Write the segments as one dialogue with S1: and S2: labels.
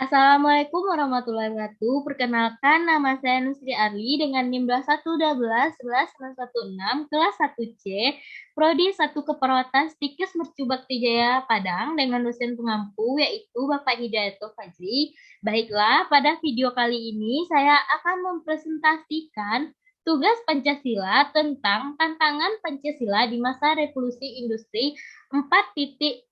S1: Assalamualaikum warahmatullahi wabarakatuh. Perkenalkan, nama saya Nusri Arli dengan NIM 1121116 kelas 1C, Prodi 1 Keperawatan Stikes Mercu Bakti Jaya Padang dengan dosen pengampu yaitu Bapak Hidayatul Fajri. Baiklah, pada video kali ini saya akan mempresentasikan tugas Pancasila tentang tantangan Pancasila di masa Revolusi Industri 4.0.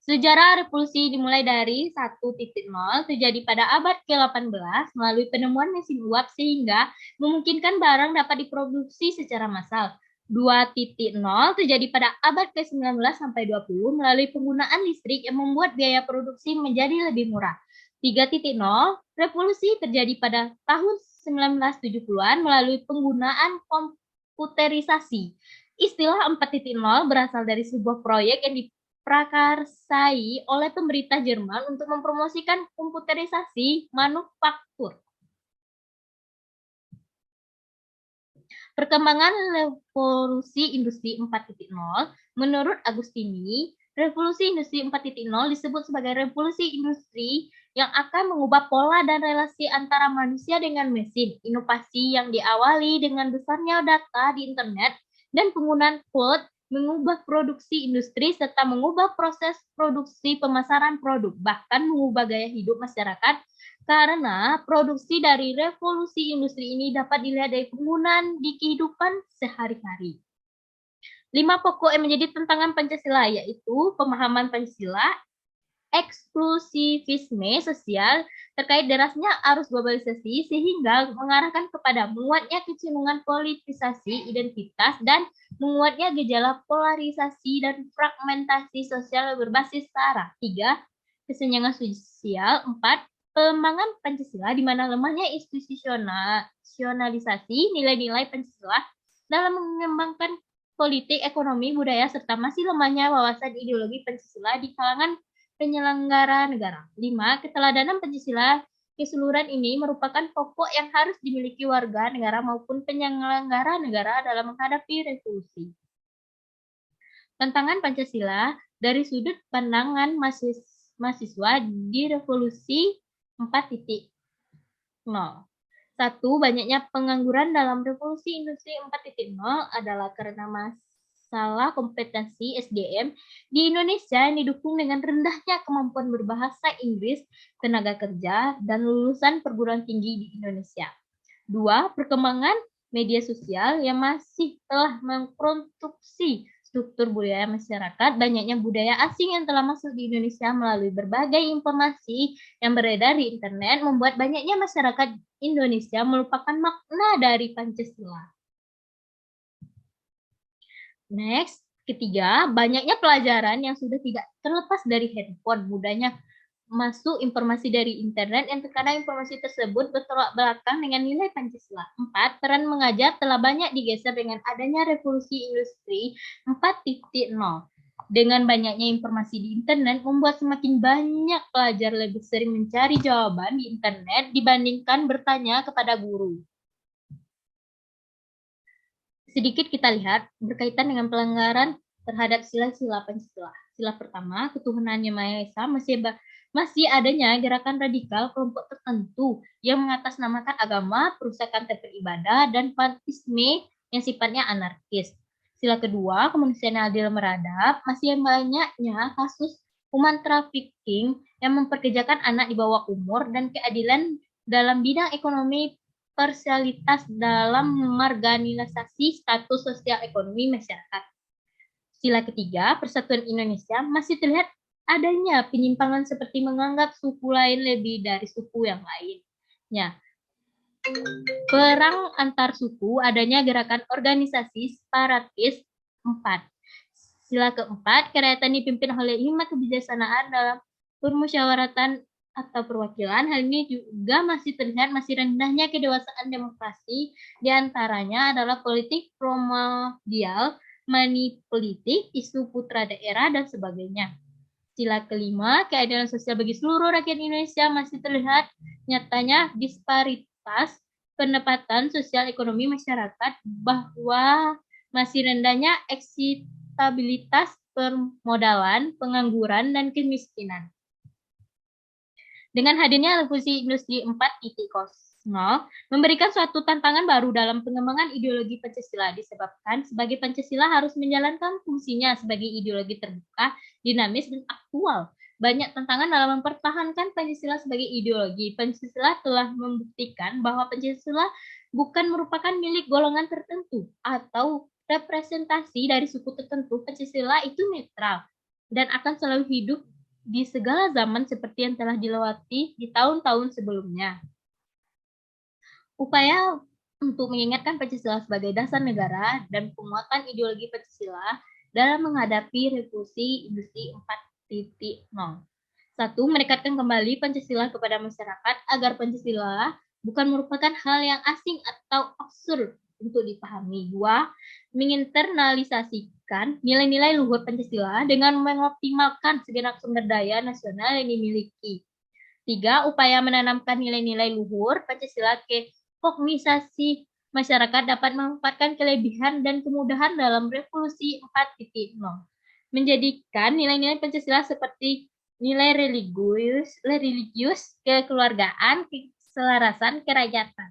S1: Sejarah revolusi dimulai dari 1.0 terjadi pada abad ke-18 melalui penemuan mesin uap sehingga memungkinkan barang dapat diproduksi secara massal. 2.0 terjadi pada abad ke-19 sampai 20 melalui penggunaan listrik yang membuat biaya produksi menjadi lebih murah. 3.0 revolusi terjadi pada tahun 1970-an melalui penggunaan komputerisasi. Istilah 4.0 berasal dari sebuah proyek yang diprakarsai oleh pemerintah Jerman untuk mempromosikan komputerisasi manufaktur. Perkembangan revolusi industri 4.0, menurut Agustini, revolusi industri 4.0 disebut sebagai revolusi industri yang akan mengubah pola dan relasi antara manusia dengan mesin. Inovasi yang diawali dengan besarnya data di internet dan penggunaan cloud mengubah produksi industri serta mengubah proses produksi pemasaran produk, bahkan mengubah gaya hidup masyarakat karena produksi dari revolusi industri ini dapat dilihat dari penggunaan di kehidupan sehari-hari. 5 pokok yang menjadi tantangan Pancasila yaitu pemahaman Pancasila, eksklusivisme sosial terkait derasnya arus globalisasi sehingga mengarahkan kepada menguatnya kecenderungan politisasi identitas dan menguatnya gejala polarisasi dan fragmentasi sosial berbasis sara. 3. Kesenjangan sosial. 4. Pengembangan Pancasila di mana lemahnya institusionalisasi nilai-nilai Pancasila dalam mengembangkan politik, ekonomi, budaya, serta masih lemahnya wawasan ideologi Pancasila di kalangan penyelenggara negara. 5. Keteladanan Pancasila keseluruhan ini merupakan pokok yang harus dimiliki warga negara maupun penyelenggara negara dalam menghadapi revolusi. Tantangan Pancasila dari sudut pandangan mahasiswa di revolusi 4.0. 1. Banyaknya pengangguran dalam revolusi industri 4.0 adalah karena masalah kompetensi SDM di Indonesia yang didukung dengan rendahnya kemampuan berbahasa Inggris tenaga kerja dan lulusan perguruan tinggi di Indonesia. 2. Perkembangan media sosial yang masih telah memproduksi struktur budaya masyarakat, banyaknya budaya asing yang telah masuk di Indonesia melalui berbagai informasi yang beredar di internet membuat banyaknya masyarakat Indonesia melupakan makna dari Pancasila. Next, ketiga, banyaknya pelajaran yang sudah tidak terlepas dari handphone, mudahnya masuk informasi dari internet yang terkadang informasi tersebut bertolak belakang dengan nilai Pancasila. 4. Peran mengajar telah banyak digeser dengan adanya revolusi industri 4.0. Dengan banyaknya informasi di internet membuat semakin banyak pelajar lebih sering mencari jawaban di internet dibandingkan bertanya kepada guru. Sedikit kita lihat berkaitan dengan pelanggaran terhadap sila-sila Pancasila. Sila pertama, ketuhanan Yang Maha Esa masih adanya gerakan radikal kelompok tertentu yang mengatasnamakan agama, perusakan tempat ibadah, dan fanatisme yang sifatnya anarkis. Sila kedua, kemanusiaan adil meradab, masih banyaknya kasus human trafficking yang memperkerjakan anak di bawah umur dan keadilan dalam bidang ekonomi parsialitas dalam marginalisasi status sosial ekonomi masyarakat. Sila ketiga, persatuan Indonesia masih terlihat adanya penyimpangan seperti menganggap suku lain lebih dari suku yang lainnya. Perang antar suku, adanya gerakan organisasi separatis 4. Sila keempat, kerakyatan dipimpin oleh hikmat kebijaksanaan dalam permusyawaratan atau perwakilan. Hal ini juga masih terlihat masih rendahnya kedewasaan demokrasi, diantaranya adalah politik primordial, money politik, isu putra daerah, dan sebagainya. Sila kelima, keadilan sosial bagi seluruh rakyat Indonesia masih terlihat nyatanya disparitas pendapatan sosial ekonomi masyarakat bahwa masih rendahnya stabilitas permodalan, pengangguran, dan kemiskinan. Dengan hadirnya revolusi industri 4.0 memberikan suatu tantangan baru dalam pengembangan ideologi Pancasila disebabkan sebagai Pancasila harus menjalankan fungsinya sebagai ideologi terbuka, dinamis, dan aktual. Banyak tantangan dalam mempertahankan Pancasila sebagai ideologi. Pancasila telah membuktikan bahwa Pancasila bukan merupakan milik golongan tertentu atau representasi dari suku tertentu. Pancasila itu netral dan akan selalu hidup di segala zaman seperti yang telah dilewati di tahun-tahun sebelumnya. Upaya untuk mengingatkan Pancasila sebagai dasar negara dan penguatan ideologi Pancasila dalam menghadapi revolusi industri 4.0. 1. Mendekatkan kembali Pancasila kepada masyarakat agar Pancasila bukan merupakan hal yang asing atau absurd untuk dipahami. 2. Menginternalisasikan nilai-nilai luhur Pancasila dengan mengoptimalkan segenap sumber daya nasional yang dimiliki. 3. Upaya menanamkan nilai-nilai luhur Pancasila ke kognisasi masyarakat dapat memanfaatkan kelebihan dan kemudahan dalam revolusi 4.0. Menjadikan nilai-nilai Pancasila seperti nilai religius, kekeluargaan, keselarasan, kerakyatan.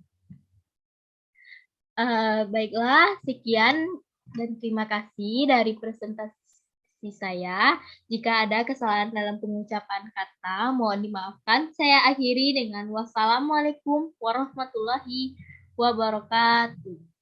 S1: Baiklah, sekian dan terima kasih dari presentasi saya. Jika ada kesalahan dalam pengucapan kata, mohon dimaafkan. Saya akhiri dengan wassalamualaikum warahmatullahi wabarakatuh.